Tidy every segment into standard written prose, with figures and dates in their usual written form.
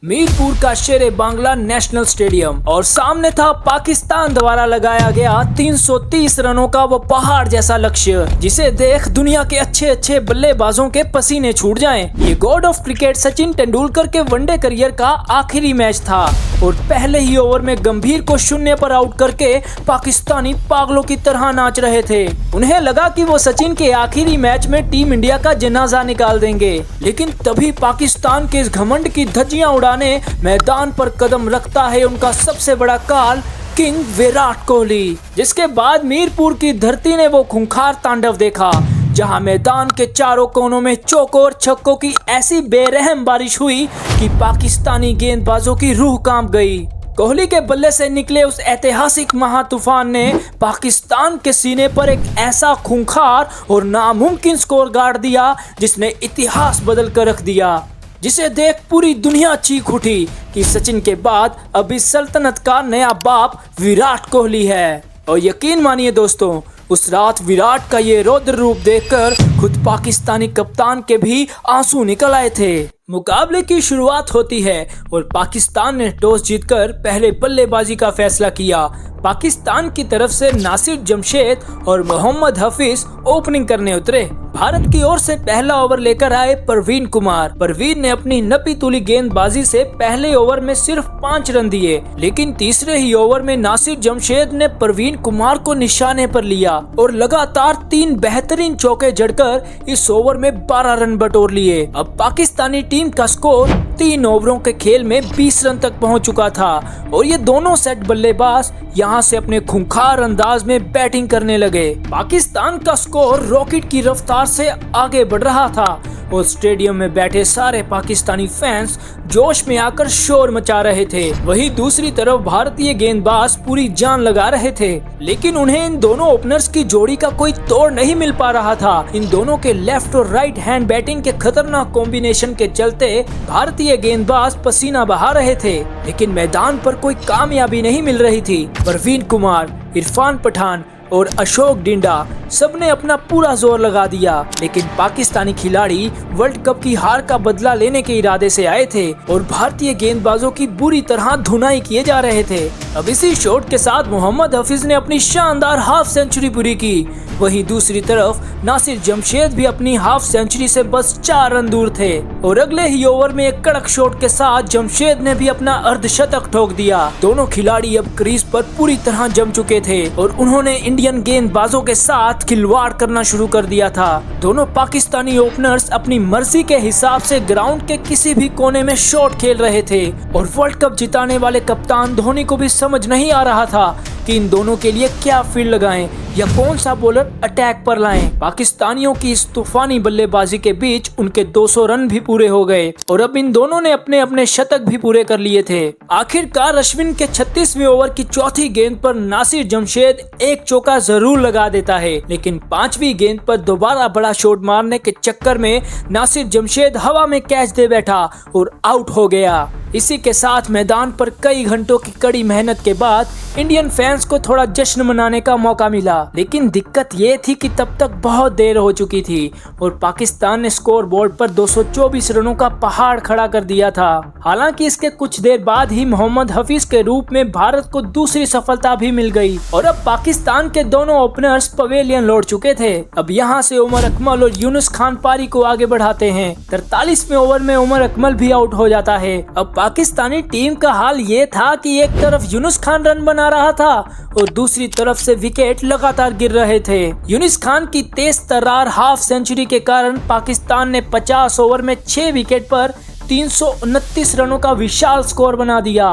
मीरपुर का शेरे Bangla national stadium और सामने था पाकिस्तान द्वारा लगाया गया 330 रनों का वो पहाड़ जैसा लक्ष्य, जिसे देख दुनिया के अच्छे अच्छे बल्लेबाजों के पसीने छूट जाएं। ये God of cricket Sachin Tendulkar के वनडे करियर का आखिरी मैच था और पहले ही ओवर में गंभीर को 0 पर आउट करके पाकिस्तानी पागलों की तरह नाच रहे थे। उन्हें लगा कि वो सचिन के आखिरी मैच में टीम इंडिया का जनाजा निकाल देंगे, लेकिन तभी पाकिस्तान के इस घमंड की धज्जियां उड़ाने मैदान पर कदम रखता है उनका सबसे बड़ा काल किंग विराट कोहली, जिसके बाद मीरपुर की धरती ने वो खूंखार तांडव देखा, जहां मैदान के चारों कोनों में चौकों और छक्कों की ऐसी बेरहम बारिश हुई कि पाकिस्तानी गेंदबाजों की रूह कांप गई। कोहली के बल्ले से निकले उस ऐतिहासिक महातूफान ने पाकिस्तान के सीने पर एक ऐसा खूंखार और नामुमकिन स्कोर गाड़ दिया जिसने इतिहास बदल कर रख दिया, जिसे देख पूरी दुनिया चीख उठी कि सचिन के बाद अब इस सल्तनत का नया बाप विराट कोहली है। और यकीन मानिए दोस्तों, उस रात विराट का ये रौद्र रूप देखकर खुद पाकिस्तानी कप्तान के भी आंसू निकल आए थे। मुकाबले की शुरुआत होती है और पाकिस्तान ने टॉस जीतकर पहले बल्लेबाजी का फैसला किया। पाकिस्तान की तरफ से नासिर जमशेद और मोहम्मद हफीज ओपनिंग करने उतरे। भारत की ओर से पहला ओवर लेकर आए परवीन कुमार। परवीन ने अपनी नपी तुली गेंदबाजी से पहले ओवर में सिर्फ 5 रन दिए, लेकिन तीसरे ही ओवर में नासिर जमशेद ने परवीन कुमार को निशाने पर लिया और लगातार 3 बेहतरीन चौके जड़कर इस ओवर में 12 रन बटोर लिए। अब पाकिस्तानी टीम का स्कोर 3 ओवरों के खेल में 20 रन तक पहुंच चुका था और ये दोनों सेट बल्लेबाज यहां से अपने खूंखार अंदाज में बैटिंग करने लगे। पाकिस्तान का स्कोर रॉकेट की रफ्तार से आगे बढ़ रहा था और स्टेडियम में बैठे सारे पाकिस्तानी फैंस जोश में आकर शोर मचा रहे थे। वहीं दूसरी तरफ भारतीय गेंदबाज पूरी जान लगा रहे थे, लेकिन उन्हें इन दोनों ओपनर्स की जोड़ी का कोई तोड़ नहीं मिल पा रहा था। इन दोनों के लेफ्ट और राइट हैंड बैटिंग के खतरनाक कॉम्बिनेशन के चलते भारतीय गेंदबाज पसीना बहा रहे थे, लेकिन मैदान पर कोई कामयाबी नहीं मिल रही थी। परवीन कुमार, इरफान पठान और अशोक डिंडा सबने अपना पूरा जोर लगा दिया, लेकिन पाकिस्तानी खिलाड़ी वर्ल्ड कप की हार का बदला लेने के इरादे से आए थे और भारतीय गेंदबाजों की बुरी तरह धुनाई किए जा रहे थे। अब इसी शॉट के साथ मोहम्मद हफीज ने अपनी शानदार हाफ सेंचुरी पूरी की। वहीं दूसरी तरफ नासिर जमशेद भी अपनी हाफ सेंचुरी से बस 4 रन दूर थे और अगले ही ओवर में एक कड़क शॉट के साथ जमशेद ने भी अपना अर्धशतक ठोक दिया। दोनों खिलाड़ी अब क्रीज पर पूरी तरह जम चुके थे और उन्होंने इंडियन गेंदबाजों के साथ खिलवाड़ करना शुरू कर दिया था। दोनों पाकिस्तानी ओपनर्स अपनी मर्जी के हिसाब से ग्राउंड के किसी भी कोने में शॉट खेल रहे थे और वर्ल्ड कप जिताने वाले कप्तान धोनी को भी समझ नहीं आ रहा था कि इन दोनों के लिए क्या फील्ड लगाएं या कौन सा बॉलर अटैक पर लाएं। पाकिस्तानियों की इस तूफानी बल्लेबाजी के बीच उनके 200 रन भी पूरे हो गए और अब इन दोनों ने अपने अपने शतक भी पूरे कर लिए थे। आखिरकार अश्विन के 36वें ओवर की चौथी गेंद पर नासिर जमशेद एक चौका जरूर लगा देता है, लेकिन 5वीं गेंद पर दोबारा बड़ा शॉट मारने के चक्कर में नासिर जमशेद हवा में कैच दे बैठा और आउट हो गया। इसी के साथ मैदान पर कई घंटों की कड़ी मेहनत के बाद इंडियन फैंस को थोड़ा जश्न मनाने का मौका मिला, लेकिन दिक्कत ये थी कि तब तक बहुत देर हो चुकी थी और पाकिस्तान ने स्कोर बोर्ड पर 224 रनों का पहाड़ खड़ा कर दिया था। हालांकि इसके कुछ देर बाद ही मोहम्मद हफीज के रूप में भारत को दूसरी सफलता भी मिल गई और अब पाकिस्तान के दोनों ओपनर्स पवेलियन लौट चुके थे। अब यहाँ से उमर अकमल और यूनुस खान पारी को आगे बढ़ाते हैं। 43वें ओवर में उमर अकमल भी आउट हो जाता है। अब पाकिस्तानी टीम का हाल ये था कि एक तरफ यूनुस खान रन बना रहा था और दूसरी तरफ से विकेट लगातार गिर रहे थे। यूनुस खान की तेज तर्रार हाफ सेंचुरी के कारण पाकिस्तान ने 50 ओवर में 6 विकेट पर 329 रनों का विशाल स्कोर बना दिया।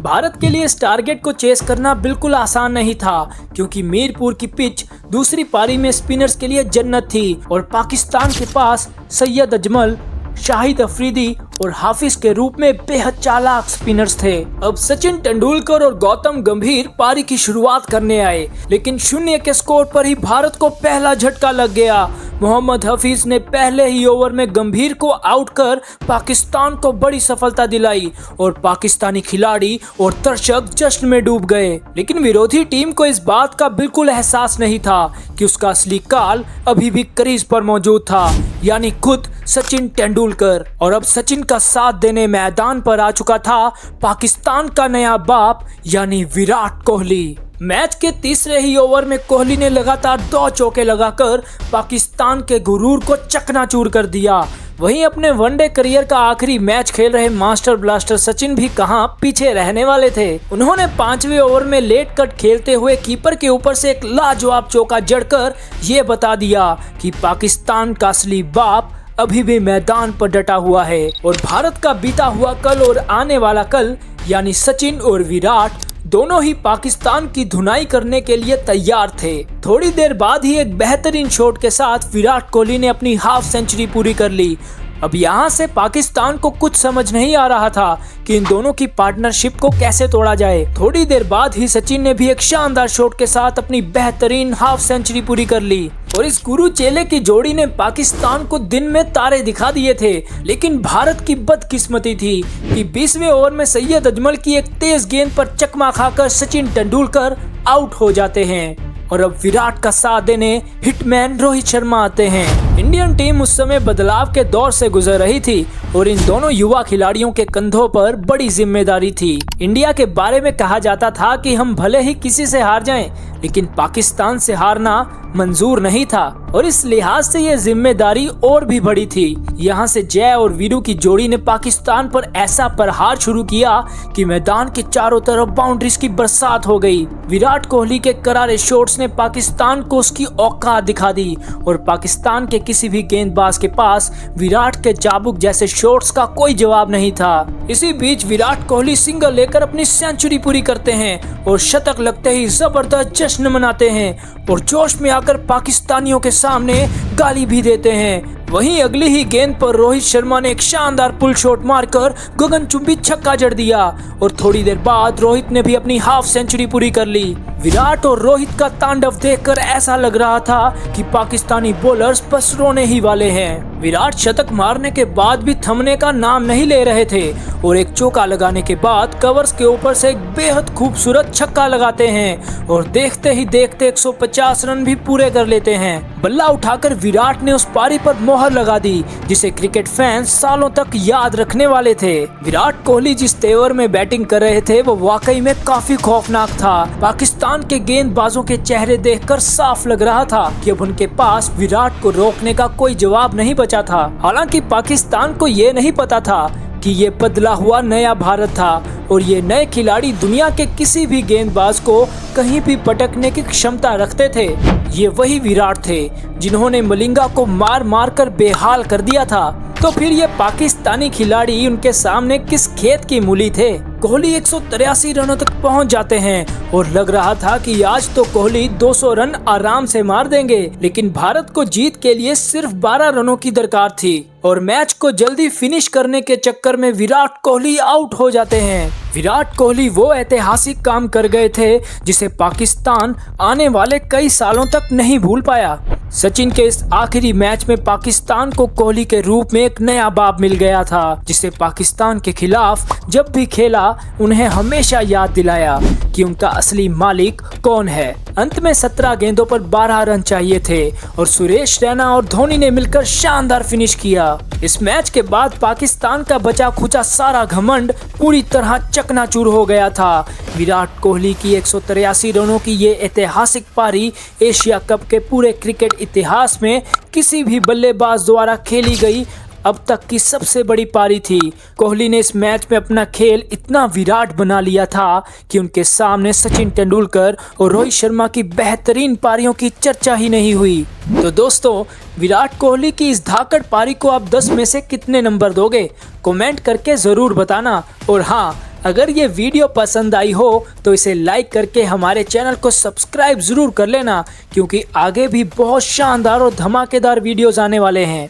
भारत के लिए इस टारगेट को चेस करना बिल्कुल आसान नहीं था, क्योंकि मीरपुर की पिच दूसरी पारी में स्पिनर्स के लिए जन्नत थी और पाकिस्तान के पास सैयद अजमल, शाहिद अफरीदी और हाफिज के रूप में बेहद चालाक स्पिनर्स थे। अब सचिन तेंदुलकर और गौतम गंभीर पारी की शुरुआत करने आए, लेकिन 0 के स्कोर पर ही भारत को पहला झटका लग गया। मोहम्मद हफीज ने पहले ही ओवर में गंभीर को आउट कर पाकिस्तान को बड़ी सफलता दिलाई और पाकिस्तानी खिलाड़ी और दर्शक जश्न में डूब गए। लेकिन विरोधी टीम को इस बात का बिल्कुल एहसास नहीं था कि उसका असली काल अभी भी क्रीज पर मौजूद था। यानी खुद सचिन तेंदुलकर। और अब सचिन का साथ देने मैदान पर आ चुका था पाकिस्तान का नया बाप यानी विराट कोहली। मैच के तीसरे ही ओवर में कोहली ने लगातार 2 चौके लगाकर पाकिस्तान के गुरूर को चकनाचूर कर दिया। वहीं अपने वनडे करियर का आखिरी मैच खेल रहे मास्टर ब्लास्टर सचिन भी कहां पीछे रहने वाले थे। उन्होंने 5वें ओवर में लेट कट खेलते हुए कीपर के ऊपर से एक लाजवाब चौका जड़कर ये बता दिया कि पाकिस्तान का असली बाप अभी भी मैदान पर डटा हुआ है और भारत का बीता हुआ कल और आने वाला कल यानी सचिन और विराट दोनों ही पाकिस्तान की धुनाई करने के लिए तैयार थे। थोड़ी देर बाद ही एक बेहतरीन शॉट के साथ विराट कोहली ने अपनी हाफ सेंचुरी पूरी कर ली। अब यहाँ से पाकिस्तान को कुछ समझ नहीं आ रहा था कि इन दोनों की पार्टनरशिप को कैसे तोड़ा जाए। थोड़ी देर बाद ही सचिन ने भी एक शानदार शॉट के साथ अपनी बेहतरीन हाफ सेंचुरी पूरी कर ली और इस गुरु चेले की जोड़ी ने पाकिस्तान को दिन में तारे दिखा दिए थे। लेकिन भारत की बदकिस्मती थी कि 20वें ओवर में सैयद अजमल की एक तेज गेंद पर चकमा खाकर सचिन तेंदुलकर आउट हो जाते हैं और अब विराट का साथ देने हिटमैन रोहित शर्मा आते हैं। इंडियन टीम उस समय बदलाव के दौर से गुजर रही थी और इन दोनों युवा खिलाड़ियों के कंधों पर बड़ी जिम्मेदारी थी। इंडिया के बारे में कहा जाता था कि हम भले ही किसी से हार जाएं, लेकिन पाकिस्तान से हारना मंजूर नहीं था और इस लिहाज से ये जिम्मेदारी और भी बड़ी थी। यहाँ से जय और वीरू की जोड़ी ने पाकिस्तान पर ऐसा प्रहार शुरू किया कि मैदान के चारों तरफ बाउंड्रीज की बरसात हो गई। विराट कोहली के करारे शॉट्स ने पाकिस्तान को उसकी औकात दिखा दी और पाकिस्तान के किसी भी गेंदबाज के पास विराट के चाबुक जैसे शॉट्स का कोई जवाब नहीं था। इसी बीच विराट कोहली सिंगल लेकर अपनी सेंचुरी पूरी करते हैं और शतक लगते ही जबरदस्त जश्न मनाते हैं और जोश में आकर पाकिस्तानियों के सामने गाली भी देते हैं। वहीं अगली ही गेंद पर रोहित शर्मा ने एक शानदार पुल शॉट मारकर गगनचुंबी छक्का जड़ दिया और थोड़ी देर बाद रोहित ने भी अपनी हाफ सेंचुरी पूरी कर ली। विराट और रोहित का तांडव देखकर ऐसा लग रहा था कि पाकिस्तानी बॉलर्स बस रोने ही वाले हैं। विराट शतक मारने के बाद भी थमने का नाम नहीं ले रहे थे और एक चौका लगाने के बाद कवर्स के ऊपर से एक बेहद खूबसूरत छक्का लगाते हैं और देखते ही देखते 150 रन भी पूरे कर लेते हैं। बल्ला उठाकर विराट ने उस पारी पर मोहर लगा दी जिसे क्रिकेट फैंस सालों तक याद रखने वाले थे। विराट कोहली जिस तेवर में बैटिंग कर रहे थे वो वाकई में काफी खौफनाक था। पाकिस्तान के गेंदबाजों के चेहरे देखकर साफ लग रहा था कि अब उनके पास विराट को रोकने का कोई जवाब नहीं बचा था। हालांकि पाकिस्तान को ये नहीं पता था कि ये बदला हुआ नया भारत था और ये नए खिलाड़ी दुनिया के किसी भी गेंदबाज को कहीं भी पटकने की क्षमता रखते थे। ये वही विराट थे जिन्होंने मलिंगा को मार मार कर बेहाल कर दिया था। तो फिर ये पाकिस्तानी खिलाड़ी उनके सामने किस खेत की मूली थे। कोहली 183 रनों तक पहुंच जाते हैं और लग रहा था कि आज तो कोहली 200 रन आराम से मार देंगे, लेकिन भारत को जीत के लिए सिर्फ 12 रनों की दरकार थी और मैच को जल्दी फिनिश करने के चक्कर में विराट कोहली आउट हो जाते हैं। विराट कोहली वो ऐतिहासिक काम कर गए थे जिसे पाकिस्तान आने वाले कई सालों तक नहीं भूल पाया। सचिन के इस आखिरी मैच में पाकिस्तान को कोहली के रूप में एक नया बाप मिल गया था जिसे पाकिस्तान के खिलाफ जब भी खेला उन्हें हमेशा याद दिलाया कि उनका असली मालिक कौन है। अंत में 17 गेंदों पर 12 रन चाहिए थे और सुरेश रैना और धोनी ने मिलकर शानदार फिनिश किया। इस मैच के बाद पाकिस्तान का बचा खुचा सारा घमंड पूरी तरह चकनाचूर हो गया था। विराट कोहली की 183 रनों की ये ऐतिहासिक पारी एशिया कप के पूरे क्रिकेट इतिहास में किसी भी बल्लेबाज द्वारा खेली गई अब तक की सबसे बड़ी पारी थी। कोहली ने इस मैच में अपना खेल इतना विराट बना लिया था कि उनके सामने सचिन तेंदुलकर और रोहित शर्मा की बेहतरीन पारियों की चर्चा ही नहीं हुई। तो दोस्तों, विराट कोहली की इस धाकड़ पारी को आप 10 में से कितने नंबर दोगे? कमेंट करके ज़रूर बताना। और हाँ, अगर ये वीडियो पसंद आई हो तो इसे लाइक करके हमारे चैनल को सब्सक्राइब ज़रूर कर लेना, क्योंकि आगे भी बहुत शानदार और धमाकेदार वीडियोज़ आने वाले हैं।